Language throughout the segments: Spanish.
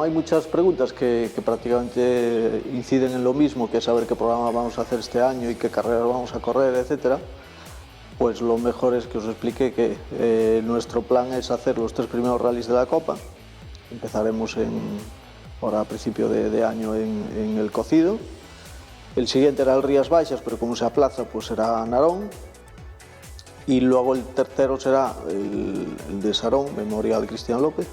como hay muchas preguntas que prácticamente inciden en lo mismo, que es saber qué programa vamos a hacer este año y qué carreras vamos a correr, etcétera, pues lo mejor es que os explique que nuestro plan es hacer los 3 primeros rallies de la Copa. Empezaremos ahora a principio de año en el Cocido. El siguiente era el Rías Baixas, pero como se aplaza, pues será Narón. Y luego el tercero será el de Sarón, Memorial Cristian López,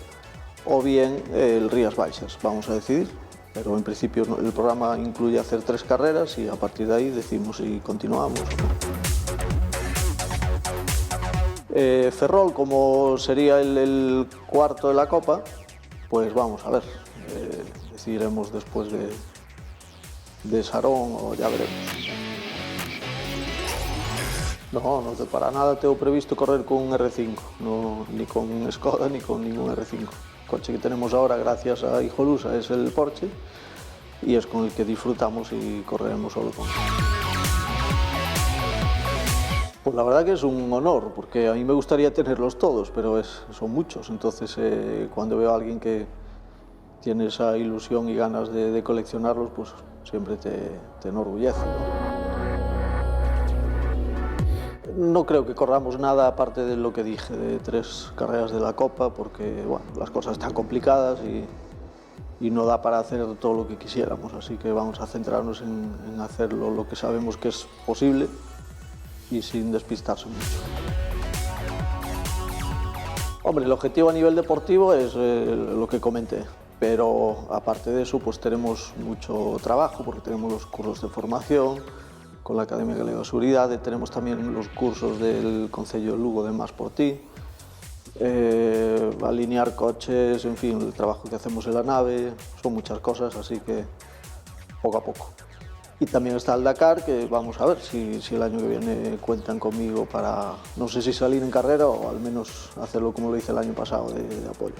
o bien el Rías Baixas, vamos a decidir. Pero en principio el programa incluye hacer 3 carreras y a partir de ahí decimos si continuamos o no. Ferrol, como sería el cuarto de la Copa, pues vamos a ver, decidiremos después de Sarón o ya veremos. No, no para nada tengo previsto correr con un R5, no, ni con un Skoda ni con ningún R5. El coche que tenemos ahora, gracias a Hijolusa, es el Porsche y es con el que disfrutamos y correremos solo con él. Pues la verdad que es un honor, porque a mí me gustaría tenerlos todos, pero son muchos, entonces cuando veo a alguien que tiene esa ilusión y ganas de coleccionarlos, pues siempre te enorgullece, ¿no? No creo que corramos nada aparte de lo que dije, de 3 carreras de la Copa, porque bueno, las cosas están complicadas y no da para hacer todo lo que quisiéramos, así que vamos a centrarnos en hacer lo que sabemos que es posible y sin despistarse mucho. Hombre, el objetivo a nivel deportivo es lo que comenté, pero aparte de eso pues tenemos mucho trabajo porque tenemos los cursos de formación con la Academia Galega de Seguridad, tenemos también los cursos del Concello de Lugo de Más por Ti, alinear coches, en fin, el trabajo que hacemos en la nave, son muchas cosas, así que poco a poco. Y también está el Dakar, que vamos a ver si el año que viene cuentan conmigo para, no sé si salir en carrera o al menos hacerlo como lo hice el año pasado, de apoyo.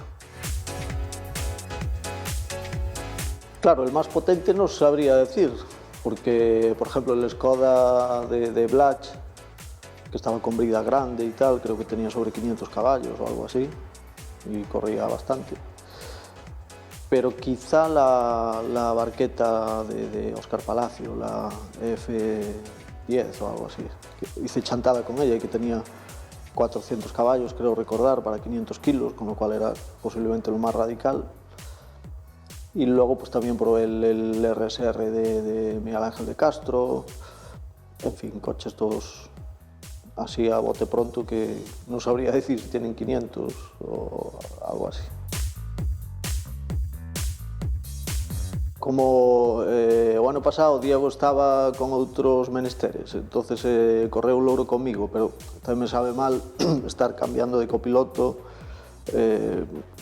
Claro, el más potente no sabría decir, porque, por ejemplo, el Skoda de Blach, que estaba con brida grande y tal, creo que tenía sobre 500 caballos o algo así, y corría bastante. Pero quizá la barqueta de Óscar Palacio, la F10 o algo así, que hice chantada con ella y que tenía 400 caballos, creo recordar, para 500 kilos, con lo cual era posiblemente lo más radical. Y luego pues también probé el RSR de Miguel Ángel de Castro, en fin, coches todos así a bote pronto que no sabría decir si tienen 500 o algo así. Como o ano pasado Diego estaba con outros menesteres, entonces correu un louro comigo, pero tamén me sabe mal estar cambiando de copiloto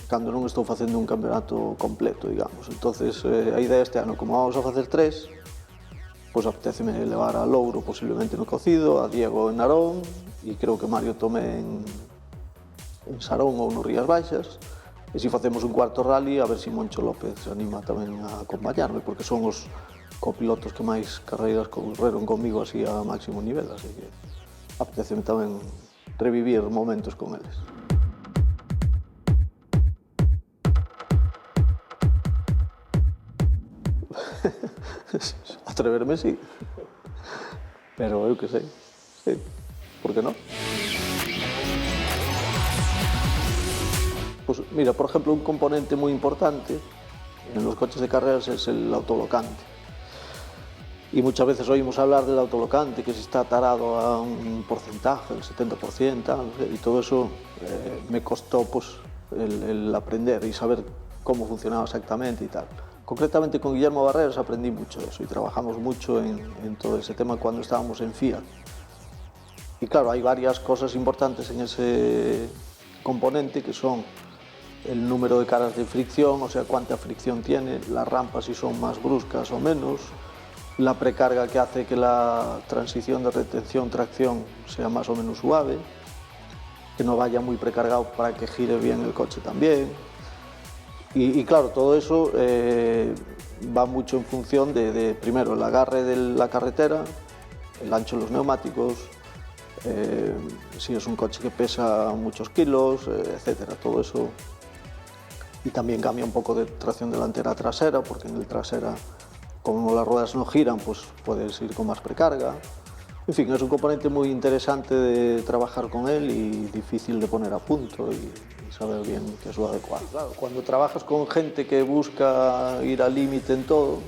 cando non estou facendo un campeonato completo, digamos. Entonces, a idea este ano, como vamos a facer 3, pois apetéceme levar a Louro posiblemente no Cocido, a Diego en Narón, e creo que Mario tome en Sarón ou no Rías Baixas, e se facemos un cuarto rally, a ver se Moncho López se anima tamén a acompañarme, porque son os copilotos que máis carreiras correron comigo así a máximo nivel, así que apetéceme tamén revivir momentos con eles. Atreverme sí, pero eu que sei, sí, por que non? Pues mira, por ejemplo, un componente muy importante en los coches de carreras es el autolocante. Y muchas veces oímos hablar del autolocante, que si está tarado a un porcentaje, el 70%, tal, y todo eso me costó pues, el aprender y saber cómo funcionaba exactamente y tal. Concretamente con Guillermo Barreras aprendí mucho de eso y trabajamos mucho en todo ese tema cuando estábamos en Fiat. Y claro, hay varias cosas importantes en ese componente que son el número de caras de fricción, o sea, cuánta fricción tiene, las rampas si son más bruscas o menos, la precarga que hace que la transición de retención-tracción sea más o menos suave, que no vaya muy precargado para que gire bien el coche también. Y claro, todo eso va mucho en función de, primero, el agarre de la carretera, el ancho de los neumáticos, si es un coche que pesa muchos kilos, etcétera. Todo eso y también cambia un poco de tracción delantera a trasera, porque en el trasera, como las ruedas no giran, pues puedes ir con más precarga. En fin, es un componente muy interesante de trabajar con él y difícil de poner a punto y saber bien qué es lo adecuado. Claro, cuando trabajas con gente que busca ir al límite en todo,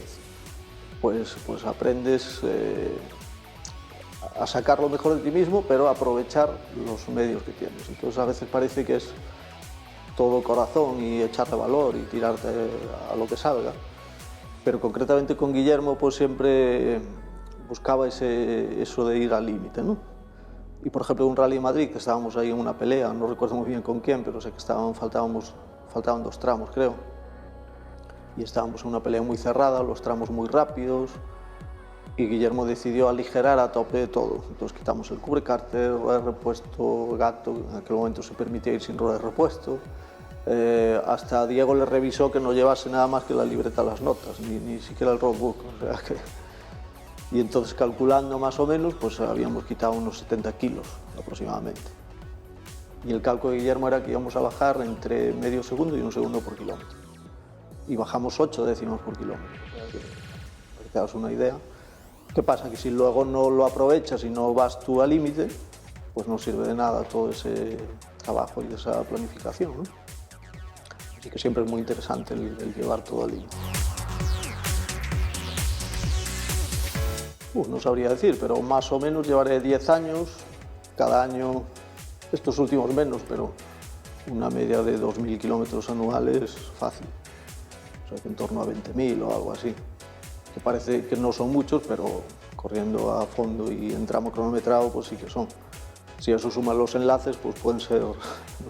pues aprendes a sacar lo mejor de ti mismo, pero a aprovechar los medios que tienes. Entonces a veces parece que es todo corazón y echarle valor y tirarte a lo que salga. Pero concretamente con Guillermo pues siempre buscaba eso de ir al límite, ¿no? Y por ejemplo en un Rally de Madrid, que estábamos ahí en una pelea, no recuerdo muy bien con quién, pero sé que faltaban 2 tramos, creo. Y estábamos en una pelea muy cerrada, los tramos muy rápidos, y Guillermo decidió aligerar a tope todo. Entonces quitamos el cubrecárter, rueda de repuesto, gato, en aquel momento se permitía ir sin rueda de repuesto. Hasta Diego le revisó que no llevase nada más que la libreta de las notas, ni siquiera el roadbook. O sea que... Y entonces calculando más o menos, pues habíamos quitado unos 70 kilos aproximadamente. Y el cálculo de Guillermo era que íbamos a bajar entre medio segundo y 1 segundo por kilómetro. Y bajamos 8 décimos por kilómetro. O sea que, para que te hagas una idea. ¿Qué pasa? Que si luego no lo aprovechas y no vas tú al límite, pues no sirve de nada todo ese trabajo y esa planificación, ¿no? Así que siempre es muy interesante el llevar todo al límite. No sabría decir, pero más o menos llevaré 10 años, cada año, estos últimos menos, pero una media de 2.000 kilómetros anuales fácil. O sea que en torno a 20.000 o algo así. Que parece que no son muchos, pero corriendo a fondo y en tramo cronometrado, pues sí que son. Si a eso suman los enlaces, pues pueden ser, no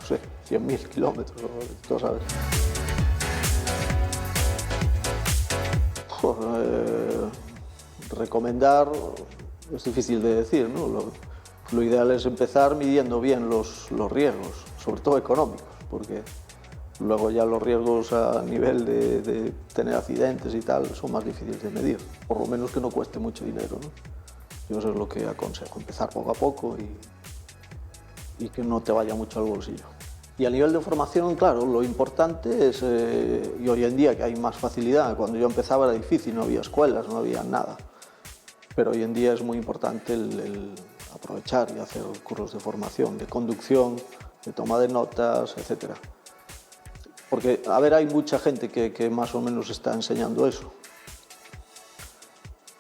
sé, 100.000 kilómetros, tú sabes. Recomendar es difícil de decir, ¿no? Lo ideal es empezar midiendo bien los riesgos, sobre todo económicos, porque luego ya los riesgos a nivel de tener accidentes y tal son más difíciles de medir, por lo menos que no cueste mucho dinero, ¿no? Yo eso es lo que aconsejo, empezar poco a poco y que no te vaya mucho al bolsillo. Y a nivel de formación, claro, lo importante es, y hoy en día que hay más facilidad, cuando yo empezaba era difícil, no había escuelas, no había nada, pero hoy en día es muy importante el aprovechar y hacer cursos de formación, de conducción, de toma de notas, etc. Porque, a ver, hay mucha gente que más o menos está enseñando eso,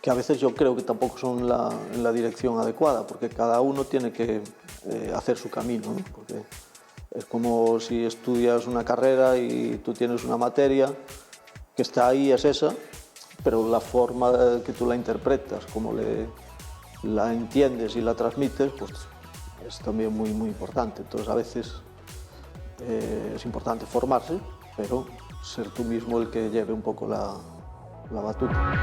que a veces yo creo que tampoco son en la dirección adecuada, porque cada uno tiene que hacer su camino, ¿no? Porque es como si estudias una carrera y tú tienes una materia que está ahí, es esa, pero la forma que tú la interpretas, cómo la entiendes y la transmites, pues es también muy, muy importante. Entonces a veces es importante formarse, pero ser tú mismo el que lleve un poco la batuta.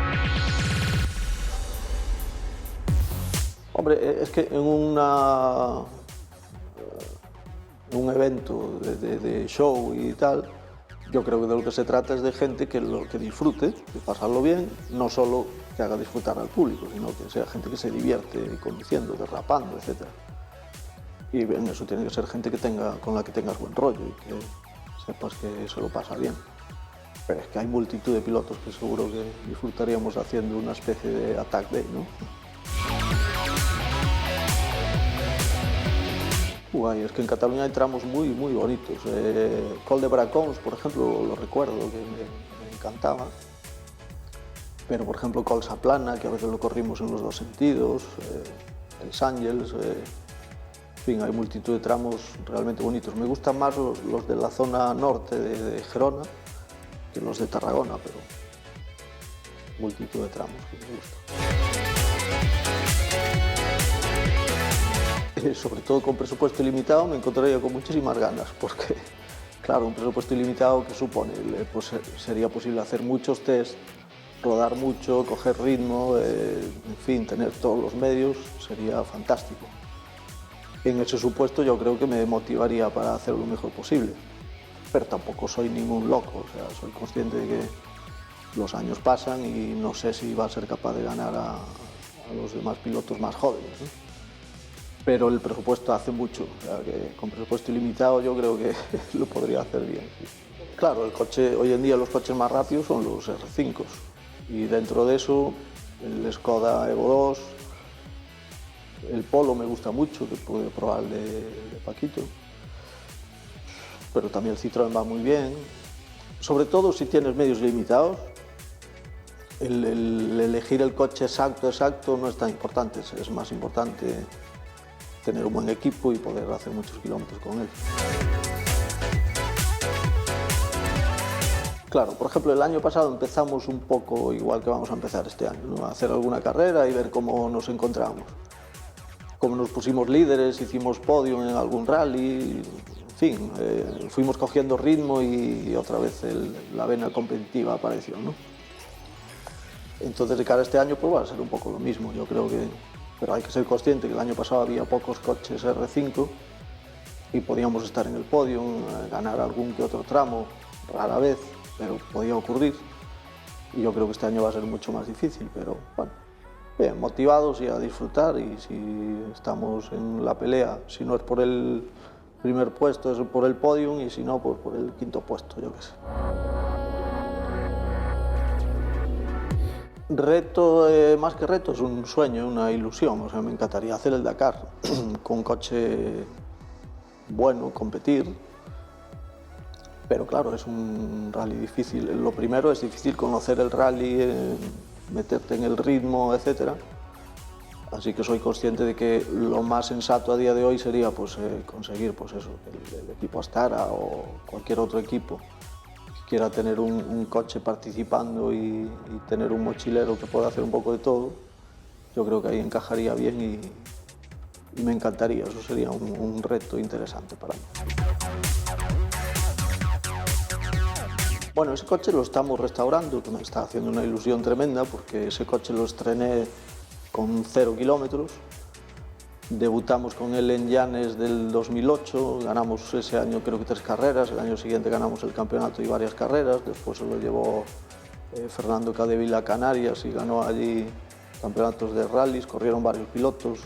Hombre, es que en un evento de show y tal, yo creo que de lo que se trata es de gente que disfrute, de pasarlo bien, no solo que haga disfrutar al público, sino que sea gente que se divierte conduciendo, derrapando, etc. Y en eso tiene que ser gente con la que tengas buen rollo y que sepas que se lo pasa bien. Pero es que hay multitud de pilotos que seguro que disfrutaríamos haciendo una especie de attack day, ¿no? Es que en Cataluña hay tramos muy, muy bonitos. Col de Bracons, por ejemplo, lo recuerdo, que me encantaba. Pero, por ejemplo, Col Saplana, que a veces lo corrimos en los dos sentidos, el Sàngels, en fin, hay multitud de tramos realmente bonitos. Me gustan más los de la zona norte de Gerona que los de Tarragona, pero multitud de tramos que me gustan. Sobre todo con presupuesto ilimitado me encontraría con muchísimas ganas, porque claro, un presupuesto ilimitado que supone, pues sería posible hacer muchos test, rodar mucho, coger ritmo, en fin, tener todos los medios, sería fantástico. En ese supuesto yo creo que me motivaría para hacer lo mejor posible, pero tampoco soy ningún loco, o sea, soy consciente de que los años pasan y no sé si va a ser capaz de ganar a los demás pilotos más jóvenes, ¿no? Pero el presupuesto hace mucho, o sea, que con presupuesto ilimitado yo creo que lo podría hacer bien. Sí. Claro, el coche, hoy en día los coches más rápidos son los R5 y dentro de eso el Skoda Evo 2, el Polo me gusta mucho, que pude probar de Paquito, pero también el Citroën va muy bien. Sobre todo si tienes medios limitados, el elegir el coche exacto no es tan importante, es más importante tener un buen equipo y poder hacer muchos kilómetros con él. Claro, por ejemplo, el año pasado empezamos un poco igual que vamos a empezar este año, ¿no? A hacer alguna carrera y ver cómo nos encontramos. Cómo nos pusimos líderes, hicimos podium en algún rally, en fin, fuimos cogiendo ritmo y otra vez la vena competitiva apareció, ¿no? Entonces, de cara a este año, pues va a ser un poco lo mismo, yo creo que... Pero hay que ser consciente que el año pasado había pocos coches R5 y podíamos estar en el podium, ganar algún que otro tramo, rara vez, pero podía ocurrir. Y yo creo que este año va a ser mucho más difícil, pero bueno, bien, motivados y a disfrutar, y si estamos en la pelea, si no es por el primer puesto, es por el podium, y si no, pues por el quinto puesto, yo qué sé. Reto, más que reto, es un sueño, una ilusión. O sea, me encantaría hacer el Dakar con un coche bueno, competir, pero claro, es un rally difícil. Lo primero es difícil conocer el rally, meterte en el ritmo, etc. Así que soy consciente de que lo más sensato a día de hoy sería pues, conseguir pues eso, el equipo Astara o cualquier otro equipo quiera tener un coche participando y tener un mochilero que pueda hacer un poco de todo. Yo creo que ahí encajaría bien y me encantaría, eso sería un reto interesante para mí. Bueno, ese coche lo estamos restaurando, que me está haciendo una ilusión tremenda porque ese coche lo estrené con 0 kilómetros. Debutamos con él en Llanes del 2008, ganamos ese año creo que 3 carreras, el año siguiente ganamos el campeonato y varias carreras, después se lo llevó Fernando Capdevila a Canarias y ganó allí campeonatos de rallies, corrieron varios pilotos,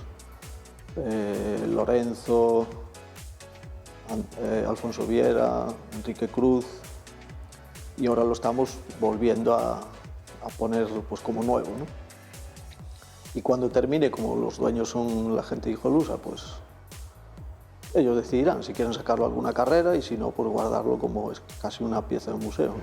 Lorenzo, Alfonso Viera, Enrique Cruz, y ahora lo estamos volviendo a poner pues, como nuevo, ¿no? Y cuando termine, como los dueños son la gente de Hijolusa, pues ellos decidirán si quieren sacarlo a alguna carrera y si no, pues guardarlo como es casi una pieza de museo.